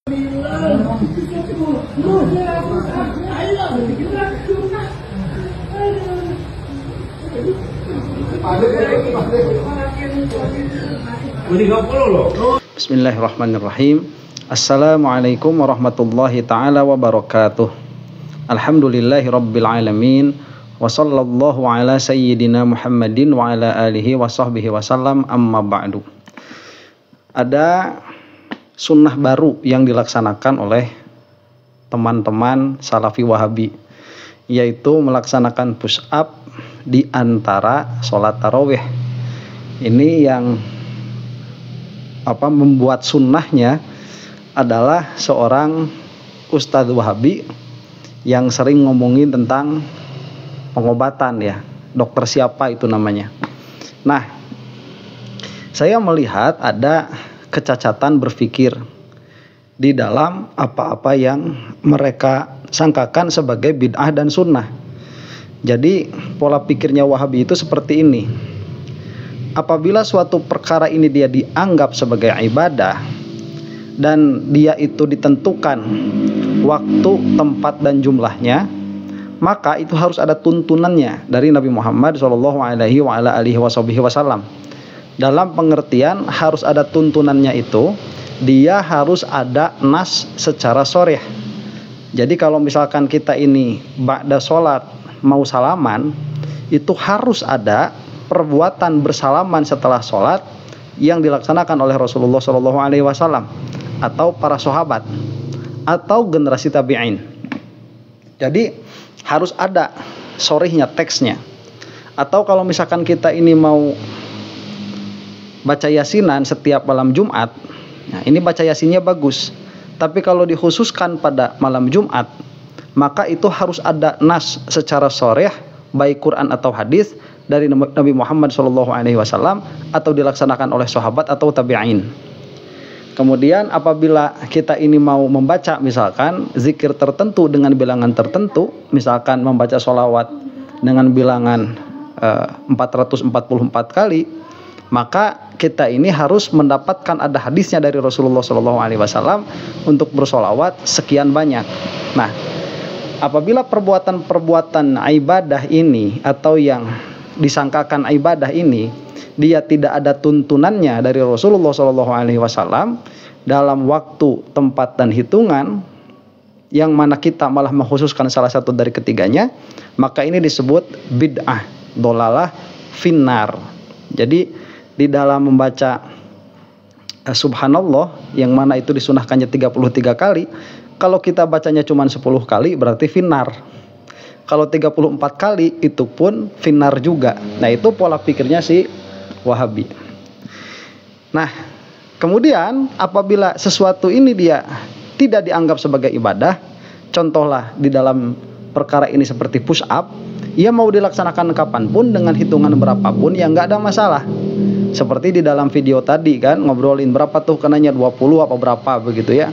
Bismillahirrahmanirrahim. Assalamualaikum warahmatullahi ta'ala wabarakatuh. Alhamdulillahi rabbil alamin. Wa sallallahu ala sayyidina Muhammadin wa ala alihi wa sahbihi wasallam, amma ba'du. Ada sunnah baru yang dilaksanakan oleh teman-teman Salafi Wahabi, yaitu melaksanakan push up di antara sholat tarawih. Ini yang membuat sunnahnya adalah seorang Ustadz Wahabi yang sering ngomongin tentang pengobatan, ya, dokter siapa itu namanya. Nah, saya melihat ada kecacatan berpikir di dalam apa-apa yang mereka sangkakan sebagai bid'ah dan sunnah. Jadi pola pikirnya Wahabi itu seperti ini. Apabila suatu perkara ini dia dianggap sebagai ibadah dan dia itu ditentukan waktu, tempat, dan jumlahnya, maka itu harus ada tuntunannya dari Nabi Muhammad SAW. Dalam pengertian harus ada tuntunannya itu, dia harus ada nas secara sharih. Jadi kalau misalkan kita ini ba'da sholat mau salaman, itu harus ada perbuatan bersalaman setelah sholat yang dilaksanakan oleh Rasulullah SAW atau para sahabat atau generasi tabi'in. Jadi harus ada sorihnya, teksnya. Atau kalau misalkan kita ini mau baca yasinan setiap malam Jumat, nah ini baca yasinnya bagus. Tapi kalau dikhususkan pada malam Jumat, maka itu harus ada nas secara sharih, baik Quran atau hadis dari Nabi Muhammad SAW atau dilaksanakan oleh sahabat atau tabi'in. Kemudian apabila kita ini mau membaca misalkan zikir tertentu dengan bilangan tertentu, misalkan membaca sholawat dengan bilangan 444 kali, maka kita ini harus mendapatkan ada hadisnya dari Rasulullah SAW untuk bersolawat sekian banyak. Nah, apabila perbuatan-perbuatan ibadah ini atau yang disangkakan ibadah ini dia tidak ada tuntunannya dari Rasulullah SAW dalam waktu, tempat, dan hitungan, yang mana kita malah mengkhususkan salah satu dari ketiganya, maka ini disebut bid'ah, dolalah, finnar. Jadi di dalam membaca subhanallah yang mana itu disunahkannya 33 kali, kalau kita bacanya cuma 10 kali berarti finnar. Kalau 34 kali itu pun finnar juga. Nah, itu pola pikirnya si Wahabi. Nah, kemudian apabila sesuatu ini dia tidak dianggap sebagai ibadah, contohlah di dalam perkara ini seperti push up, ia mau dilaksanakan kapanpun dengan hitungan berapapun yang nggak ada masalah. Seperti di dalam video tadi kan, ngobrolin berapa tuh kenanya 20 apa berapa begitu ya.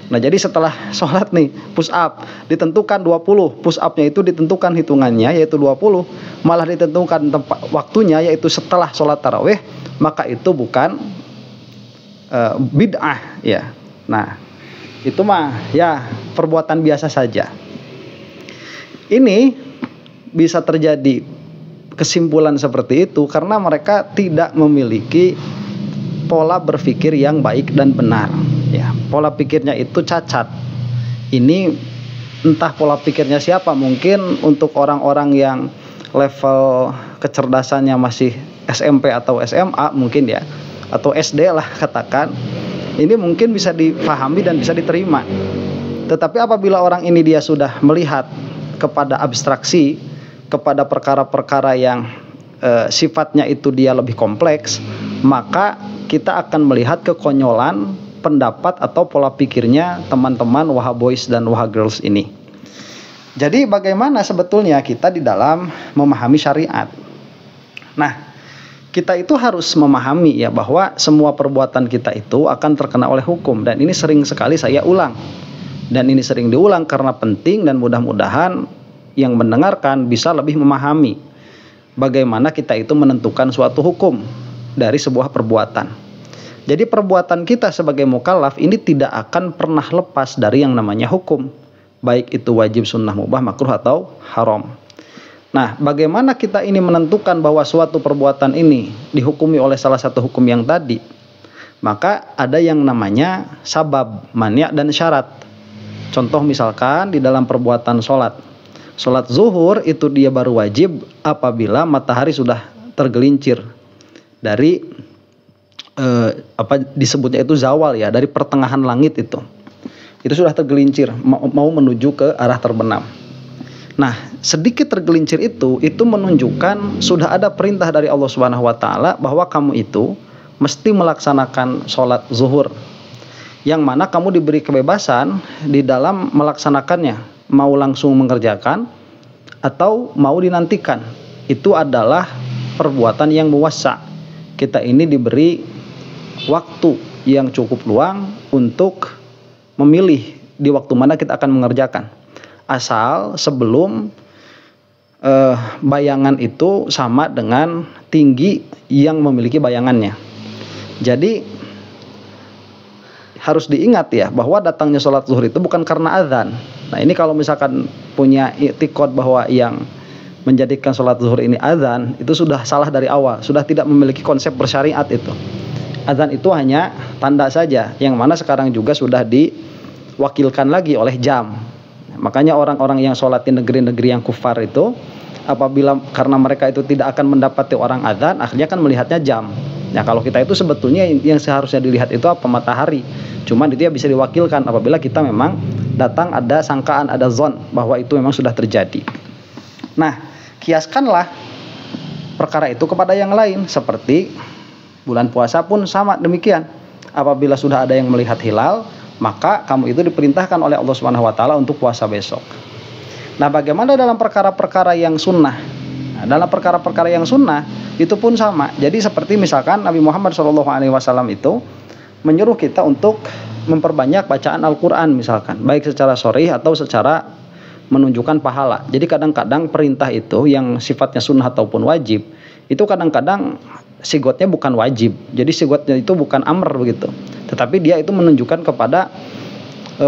Nah, jadi setelah sholat nih push up ditentukan 20, push upnya itu ditentukan hitungannya yaitu 20, malah ditentukan tempat waktunya yaitu setelah sholat tarawih, maka itu bukan bid'ah ya. Nah, itu mah ya perbuatan biasa saja. Ini bisa terjadi kesimpulan seperti itu karena mereka tidak memiliki pola berpikir yang baik dan benar. Ya, pola pikirnya itu cacat. Ini entah pola pikirnya siapa, mungkin untuk orang-orang yang level kecerdasannya masih SMP atau SMA mungkin ya, atau SD lah katakan, ini mungkin bisa dipahami dan bisa diterima. Tetapi apabila orang ini dia sudah melihat kepada abstraksi, kepada perkara-perkara yang sifatnya itu dia lebih kompleks, maka kita akan melihat kekonyolan pendapat atau pola pikirnya teman-teman Wahaboys dan Wahagirls ini. Jadi bagaimana sebetulnya kita di dalam memahami syariat? Nah, kita itu harus memahami ya bahwa semua perbuatan kita itu akan terkena oleh hukum, dan ini sering sekali saya ulang. Dan ini sering diulang karena penting, dan mudah-mudahan yang mendengarkan bisa lebih memahami bagaimana kita itu menentukan suatu hukum dari sebuah perbuatan. Jadi perbuatan kita sebagai mukallaf ini tidak akan pernah lepas dari yang namanya hukum, baik itu wajib, sunnah, mubah, makruh atau haram. Nah, bagaimana kita ini menentukan bahwa suatu perbuatan ini dihukumi oleh salah satu hukum yang tadi? Maka ada yang namanya sabab, mani' dan syarat. Contoh misalkan di dalam perbuatan sholat. Sholat zuhur itu dia baru wajib apabila matahari sudah tergelincir dari disebutnya itu zawal ya, dari pertengahan langit itu sudah tergelincir mau menuju ke arah terbenam. Nah, sedikit tergelincir itu menunjukkan sudah ada perintah dari Allah Subhanahu wa taala bahwa kamu itu mesti melaksanakan sholat zuhur, yang mana kamu diberi kebebasan di dalam melaksanakannya, mau langsung mengerjakan atau mau dinantikan. Itu adalah perbuatan yang muwassa'. Kita ini diberi waktu yang cukup luang untuk memilih di waktu mana kita akan mengerjakan, asal sebelum bayangan itu sama dengan tinggi yang memiliki bayangannya. Jadi harus diingat ya bahwa datangnya sholat zuhur itu bukan karena azan. Nah, ini kalau misalkan punya i'tiqad bahwa yang menjadikan sholat zuhur ini azan, itu sudah salah dari awal, sudah tidak memiliki konsep bersyariat itu. Azan itu hanya tanda saja, yang mana sekarang juga sudah diwakilkan lagi oleh jam. Makanya orang-orang yang sholat di negeri-negeri yang kufar itu, apabila karena mereka itu tidak akan mendapati orang azan, akhirnya kan melihatnya jam. Nah, kalau kita itu sebetulnya yang seharusnya dilihat itu apa? Matahari. Cuman itu ya bisa diwakilkan apabila kita memang datang ada sangkaan, ada zon bahwa itu memang sudah terjadi. Nah, kiaskanlah perkara itu kepada yang lain, seperti bulan puasa pun sama demikian. Apabila sudah ada yang melihat hilal, maka kamu itu diperintahkan oleh Allah Subhanahu wa taala untuk puasa besok. Nah, bagaimana dalam perkara-perkara yang sunnah? Nah, dalam perkara-perkara yang sunnah itu pun sama. Jadi seperti misalkan Nabi Muhammad SAW itu menyuruh kita untuk memperbanyak bacaan Al-Quran misalkan, baik secara sharih atau secara menunjukkan pahala. Jadi kadang-kadang perintah itu yang sifatnya sunnah ataupun wajib, itu kadang-kadang sigotnya bukan wajib. Jadi sigotnya itu bukan amr begitu, tetapi dia itu menunjukkan kepada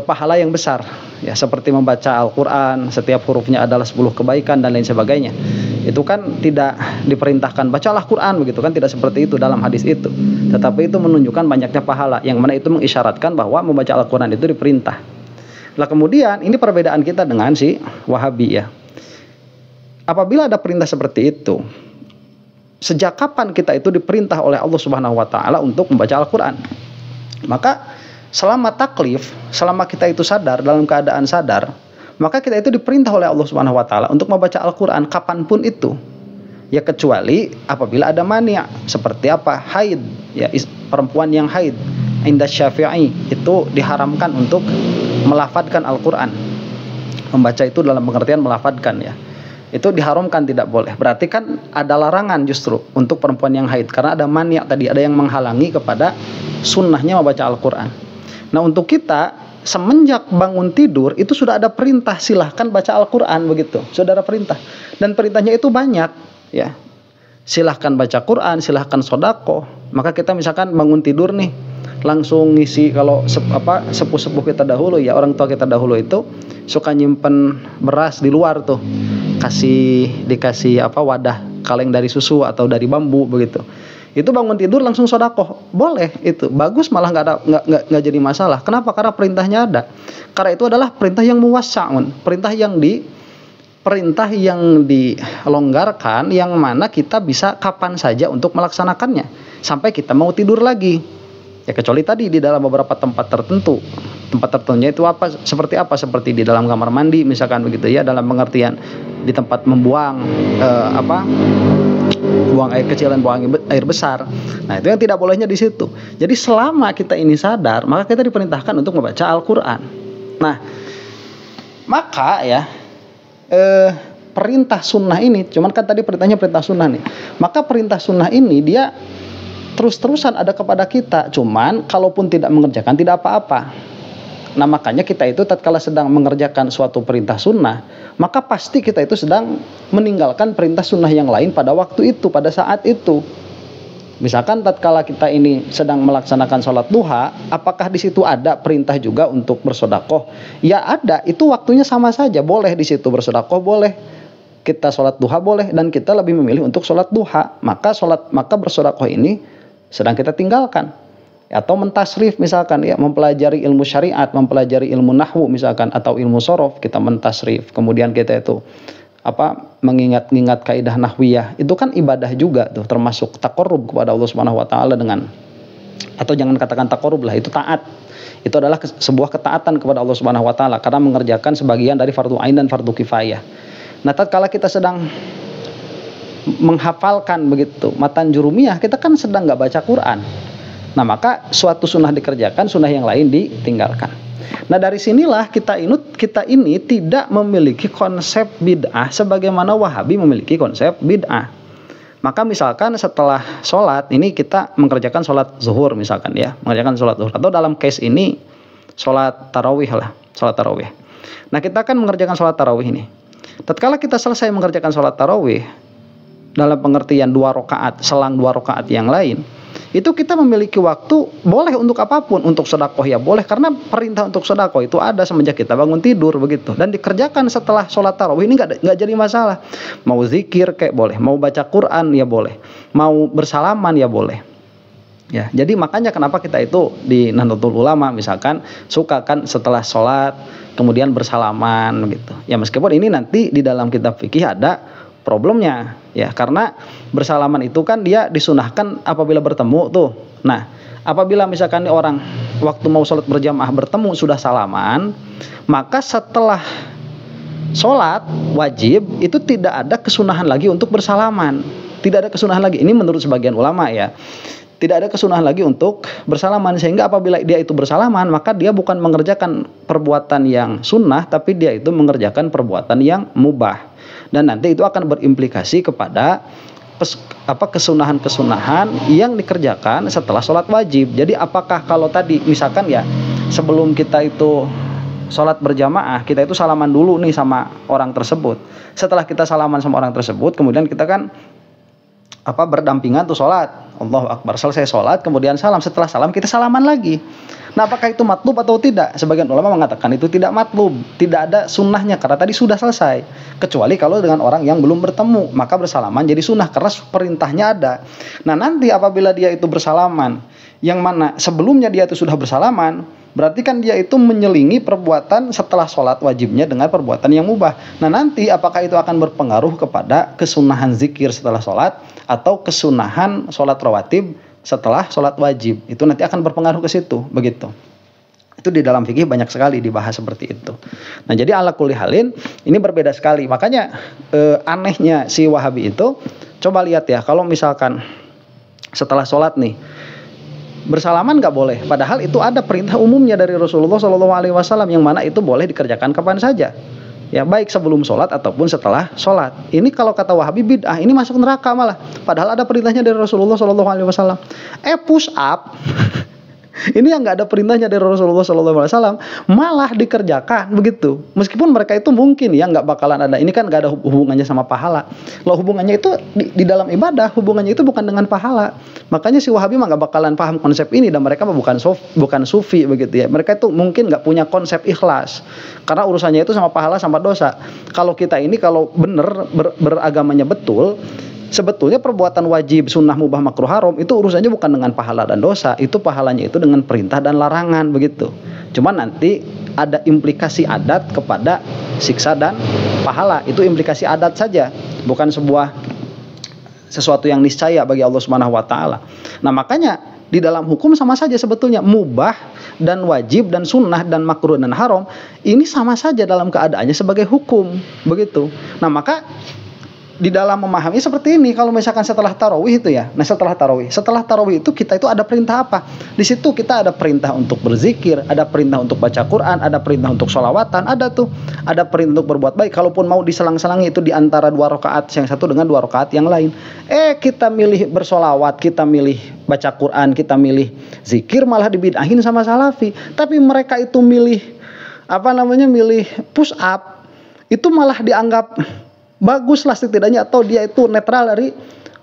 pahala yang besar. Ya, seperti membaca Al-Quran, setiap hurufnya adalah 10 kebaikan dan lain sebagainya. Itu kan tidak diperintahkan bacalah Quran begitu kan, tidak seperti itu dalam hadis itu. Tetapi itu menunjukkan banyaknya pahala, yang mana itu mengisyaratkan bahwa membaca Al-Quran itu diperintah. Lah kemudian ini perbedaan kita dengan si Wahabi ya. Apabila ada perintah seperti itu, sejak kapan kita itu diperintah oleh Allah Subhanahu wa taala untuk membaca Al-Quran? Maka selama taklif, selama kita itu sadar, dalam keadaan sadar, maka kita itu diperintah oleh Allah Subhanahu wa taala untuk membaca Al-Quran kapanpun itu. Ya, kecuali apabila ada mani', seperti apa? Haid, ya, perempuan yang haid. Inda Syafi'i itu diharamkan untuk melafadzkan Al-Quran. Membaca itu dalam pengertian melafadzkan ya. Itu diharamkan, tidak boleh. Berarti kan ada larangan justru untuk perempuan yang haid, karena ada mani' tadi, ada yang menghalangi kepada sunnahnya membaca Al-Quran. Nah, untuk kita semenjak bangun tidur itu sudah ada perintah, silahkan baca Al-Quran begitu. Sudah ada perintah, dan perintahnya itu banyak ya. Silahkan baca Quran, silahkan sodako. Maka kita misalkan bangun tidur nih, langsung ngisi, kalau sepuh-sepuh kita dahulu ya, orang tua kita dahulu itu suka nyimpen beras di luar tuh, dikasih wadah kaleng dari susu atau dari bambu begitu. Itu bangun tidur langsung sodakoh, boleh, itu bagus, malah nggak jadi masalah. Kenapa? Karena perintahnya ada. Karena itu adalah perintah yang muwassa'un, perintah yang dilonggarkan, yang mana kita bisa kapan saja untuk melaksanakannya sampai kita mau tidur lagi. Ya, kecuali tadi di dalam beberapa tempat tertentu. Tempat tertentunya itu seperti di dalam kamar mandi misalkan begitu ya, dalam pengertian di tempat membuang buang air kecil dan buang air besar. Nah, itu yang tidak bolehnya di situ. Jadi selama kita ini sadar, maka kita diperintahkan untuk membaca Al-Quran. Nah, maka ya perintah sunnah ini, cuman kan tadi perintahnya perintah sunnah nih. Maka perintah sunnah ini dia terus-terusan ada kepada kita. Cuman kalaupun tidak mengerjakan tidak apa-apa. Nah, makanya kita itu tatkala sedang mengerjakan suatu perintah sunnah, maka pasti kita itu sedang meninggalkan perintah sunnah yang lain pada waktu itu, pada saat itu. Misalkan tatkala kita ini sedang melaksanakan sholat duha, apakah di situ ada perintah juga untuk bersedekah? Ya ada, itu waktunya sama saja. Boleh di situ bersedekah, boleh kita sholat duha, boleh, dan kita lebih memilih untuk sholat duha. Maka bersedekah ini sedang kita tinggalkan. Atau mentasrif misalkan, ya, mempelajari ilmu syariat, mempelajari ilmu nahwu misalkan, atau ilmu sorof, kita mentasrif. Kemudian kita itu mengingat kaidah nahwiyah, itu kan ibadah juga tuh, termasuk taqarrub kepada Allah Subhanahu wa taala dengan, atau jangan katakan taqarrub lah, itu taat. Itu adalah sebuah ketaatan kepada Allah Subhanahu wa taala karena mengerjakan sebagian dari fardu ain dan fardu kifayah. Nah, tatkala kita sedang menghafalkan begitu matan jurumiyah, kita kan sedang nggak baca Quran. Nah, maka suatu sunnah dikerjakan, sunnah yang lain ditinggalkan. Nah, dari sinilah kita ini tidak memiliki konsep bid'ah sebagaimana Wahabi memiliki konsep bid'ah. Maka misalkan setelah sholat ini kita mengerjakan sholat zuhur misalkan, ya, mengerjakan sholat zuhur, atau dalam case ini sholat tarawih lah, sholat tarawih. Nah, kita akan mengerjakan sholat tarawih ini. Tatkala kita selesai mengerjakan sholat tarawih dalam pengertian 2 rakaat selang 2 rakaat yang lain, itu kita memiliki waktu boleh untuk apapun, untuk sedekah ya boleh, karena perintah untuk sedekah itu ada semenjak kita bangun tidur begitu, dan dikerjakan setelah sholat tarawih ini nggak jadi masalah. Mau zikir kayak boleh, mau baca Quran ya boleh, mau bersalaman ya boleh. Ya, jadi makanya kenapa kita itu di Nahdlatul Ulama misalkan suka kan setelah sholat kemudian bersalaman gitu. Ya, meskipun ini nanti di dalam kitab fikih ada problemnya, ya, karena bersalaman itu kan dia disunahkan apabila bertemu tuh. Nah, apabila misalkan orang waktu mau sholat berjamaah bertemu sudah salaman, maka setelah sholat wajib itu tidak ada kesunahan lagi untuk bersalaman, tidak ada kesunahan lagi. Ini menurut sebagian ulama, ya, tidak ada kesunahan lagi untuk bersalaman, sehingga apabila dia itu bersalaman maka dia bukan mengerjakan perbuatan yang sunnah, tapi dia itu mengerjakan perbuatan yang mubah. Dan nanti itu akan berimplikasi kepada kesunahan-kesunahan yang dikerjakan setelah sholat wajib. Jadi apakah kalau tadi misalkan, ya, sebelum kita itu sholat berjamaah kita itu salaman dulu nih sama orang tersebut. Setelah kita salaman sama orang tersebut, kemudian kita kan berdampingan tuh sholat, Allahu Akbar, selesai sholat kemudian salam, setelah salam kita salaman lagi. Nah, apakah itu matlub atau tidak? Sebagian ulama mengatakan itu tidak matlub, tidak ada sunnahnya karena tadi sudah selesai. Kecuali kalau dengan orang yang belum bertemu, maka bersalaman jadi sunnah karena perintahnya ada. Nah, nanti apabila dia itu bersalaman, yang mana sebelumnya dia itu sudah bersalaman, berarti kan dia itu menyelingi perbuatan setelah sholat wajibnya dengan perbuatan yang mubah. Nah, nanti apakah itu akan berpengaruh kepada kesunahan zikir setelah sholat atau kesunahan sholat rawatib setelah sholat wajib? Itu nanti akan berpengaruh ke situ, begitu. Itu di dalam fikih banyak sekali dibahas seperti itu. Nah, jadi ala kulli halin ini berbeda sekali. Makanya anehnya si Wahabi itu, coba lihat ya, kalau misalkan setelah sholat nih bersalaman nggak boleh, padahal itu ada perintah umumnya dari Rasulullah SAW yang mana itu boleh dikerjakan kapan saja, ya, baik sebelum sholat ataupun setelah sholat. Ini kalau kata Wahabi bid'ah, ini masuk neraka malah, padahal ada perintahnya dari Rasulullah SAW. Push up ini yang nggak ada perintahnya dari Rasulullah SAW malah dikerjakan begitu. Meskipun mereka itu mungkin ya nggak bakalan ada, ini kan nggak ada hubungannya sama pahala. Kalau hubungannya itu di dalam ibadah, hubungannya itu bukan dengan pahala. Makanya si Wahabi mah nggak bakalan paham konsep ini, dan mereka mah bukan sufi begitu ya. Mereka itu mungkin nggak punya konsep ikhlas karena urusannya itu sama pahala sama dosa. Kalau kita ini kalau bener beragamanya betul, sebetulnya perbuatan wajib, sunnah, mubah, makruh, haram itu urusannya bukan dengan pahala dan dosa, itu pahalanya itu dengan perintah dan larangan begitu. Cuma nanti ada implikasi adat kepada siksa dan pahala, itu implikasi adat saja, bukan sesuatu yang niscaya bagi Allah Subhanahu wa taala. Nah, makanya di dalam hukum sama saja sebetulnya, mubah dan wajib dan sunnah dan makruh dan haram ini sama saja dalam keadaannya sebagai hukum begitu. Nah, maka di dalam memahami seperti ini, kalau misalkan setelah tarawih itu ya, nah setelah tarawih itu kita itu ada perintah apa? Di situ kita ada perintah untuk berzikir, ada perintah untuk baca Quran, ada perintah untuk sholawatan, ada perintah untuk berbuat baik. Kalaupun mau diselang-selangi itu di antara 2 rakaat yang satu dengan 2 rakaat yang lain. Kita milih bersolawat, kita milih baca Quran, kita milih zikir, malah dibid'ahin sama salafi. Tapi mereka itu milih push up, itu malah dianggap bagus lah setidaknya, atau dia itu netral dari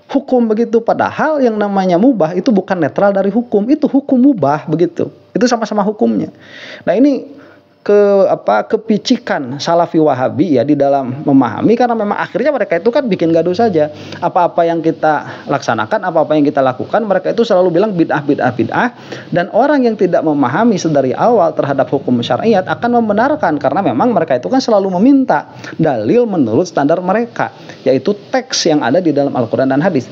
hukum begitu. Padahal yang namanya mubah itu bukan netral dari hukum, itu hukum mubah begitu. Itu sama-sama hukumnya. Nah ini kepicikan Salafi Wahabi ya di dalam memahami, karena memang akhirnya mereka itu kan bikin gaduh saja. Apa-apa yang kita laksanakan, apa-apa yang kita lakukan, mereka itu selalu bilang bid'ah, bid'ah, bid'ah. Dan orang yang tidak memahami sedari awal terhadap hukum syariat akan membenarkan, karena memang mereka itu kan selalu meminta dalil menurut standar mereka, yaitu teks yang ada di dalam Al-Quran dan hadis.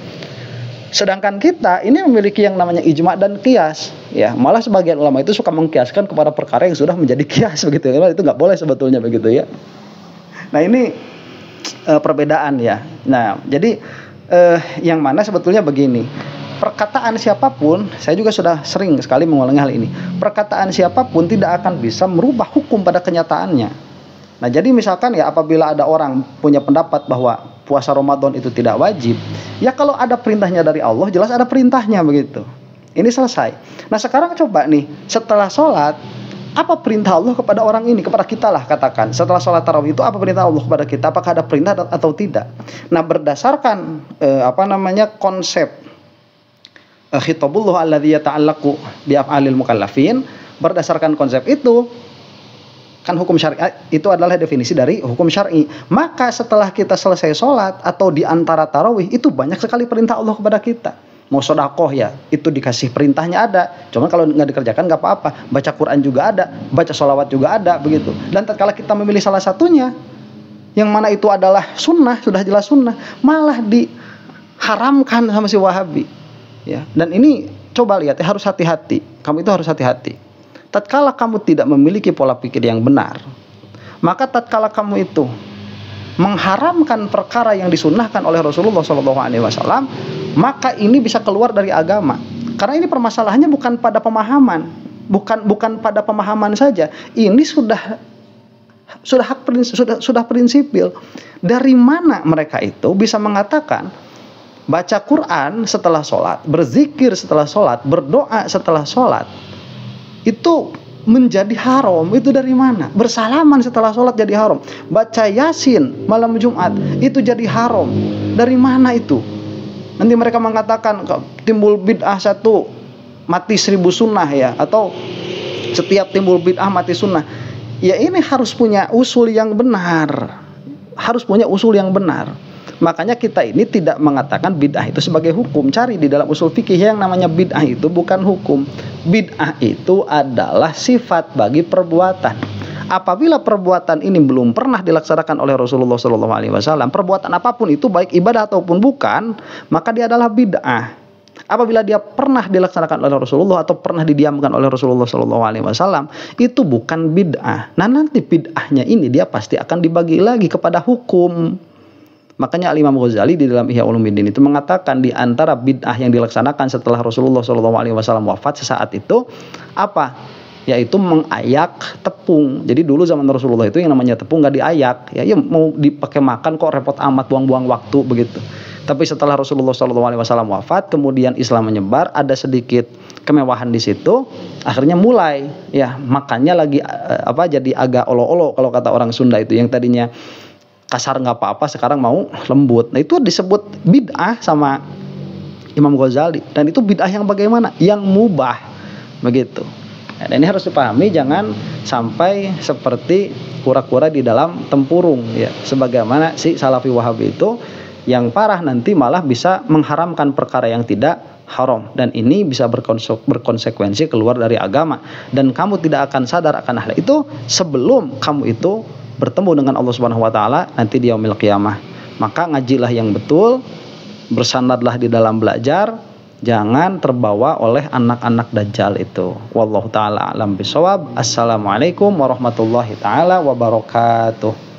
Sedangkan kita ini memiliki yang namanya ijma dan qiyas, ya. Malah sebagian ulama itu suka mengkiaskan kepada perkara yang sudah menjadi qiyas begitu. Itu nggak boleh sebetulnya begitu ya. Nah ini perbedaan ya. Nah jadi yang mana sebetulnya begini. Perkataan siapapun, saya juga sudah sering sekali mengulangi hal ini. Perkataan siapapun tidak akan bisa merubah hukum pada kenyataannya. Nah jadi misalkan ya, apabila ada orang punya pendapat bahwa puasa Ramadan itu tidak wajib, ya kalau ada perintahnya dari Allah, jelas ada perintahnya begitu. Ini selesai. Nah sekarang coba nih, setelah sholat, apa perintah Allah kepada orang ini, kepada kita lah katakan. Setelah sholat tarawih itu apa perintah Allah kepada kita, apakah ada perintah atau tidak. Nah berdasarkan konsep khitabullah alladzi yata'allaqu bi af'alil mukallafin, berdasarkan konsep itu kan hukum syariat itu adalah definisi dari hukum syar'i. Maka setelah kita selesai sholat atau di antara tarawih, itu banyak sekali perintah Allah kepada kita. Mau sedekah ya, itu dikasih perintahnya ada. Cuma kalau nggak dikerjakan nggak apa-apa. Baca Quran juga ada, baca sholawat juga ada begitu. Dan tatkala kita memilih salah satunya, yang mana itu adalah sunnah, sudah jelas sunnah, malah diharamkan sama si Wahabi. Ya. Dan ini coba lihat ya, harus hati-hati. Kamu itu harus hati-hati. Tatkala kamu tidak memiliki pola pikir yang benar, maka tatkala kamu itu mengharamkan perkara yang disunnahkan oleh Rasulullah SAW, maka ini bisa keluar dari agama. Karena ini permasalahannya bukan pada pemahaman, bukan pada pemahaman saja. Ini sudah prinsipil. Dari mana mereka itu bisa mengatakan baca Quran setelah sholat, berzikir setelah sholat, berdoa setelah sholat itu menjadi haram? Itu dari mana? Bersalaman setelah sholat jadi haram. Baca Yasin malam Jumat itu jadi haram. Dari mana itu? Nanti mereka mengatakan timbul bid'ah satu mati 1000 sunnah ya, atau setiap timbul bid'ah mati sunnah. Ya ini harus punya usul yang benar. Harus punya usul yang benar. Makanya kita ini tidak mengatakan bid'ah itu sebagai hukum. Cari di dalam usul fikih yang namanya bid'ah itu bukan hukum. Bid'ah itu adalah sifat bagi perbuatan. Apabila perbuatan ini belum pernah dilaksanakan oleh Rasulullah SAW, perbuatan apapun itu baik ibadah ataupun bukan, maka dia adalah bid'ah. Apabila dia pernah dilaksanakan oleh Rasulullah atau pernah didiamkan oleh Rasulullah SAW, itu bukan bid'ah. Nah nanti bid'ahnya ini dia pasti akan dibagi lagi kepada hukum. Makanya Imam Ghazali di dalam Ihya Ulumuddin itu mengatakan di antara bid'ah yang dilaksanakan setelah Rasulullah SAW wafat sesaat itu apa? Yaitu mengayak tepung. Jadi dulu zaman Rasulullah itu yang namanya tepung nggak diayak, ya mau dipakai makan kok repot amat, buang-buang waktu begitu. Tapi setelah Rasulullah SAW wafat, kemudian Islam menyebar, ada sedikit kemewahan di situ, akhirnya mulai ya makannya lagi jadi agak olo-olo kalau kata orang Sunda itu, yang tadinya kasar nggak apa-apa sekarang mau lembut. Nah itu disebut bid'ah sama Imam Ghazali. Dan itu bid'ah yang bagaimana? Yang mubah begitu. Dan ini harus dipahami, jangan sampai seperti kura-kura di dalam tempurung ya. Sebagaimana si Salafi Wahabi itu yang parah nanti malah bisa mengharamkan perkara yang tidak haram, dan ini bisa berkonsekuensi keluar dari agama, dan kamu tidak akan sadar akan hal itu sebelum kamu itu bertemu dengan Allah Subhanahu wa taala nanti di yaumil qiyamah. Maka ngajilah yang betul, bersanadlah di dalam belajar, jangan terbawa oleh anak-anak dajjal itu. Wallahu taala alam bisawab. Assalamualaikum warahmatullahi taala wabarakatuh.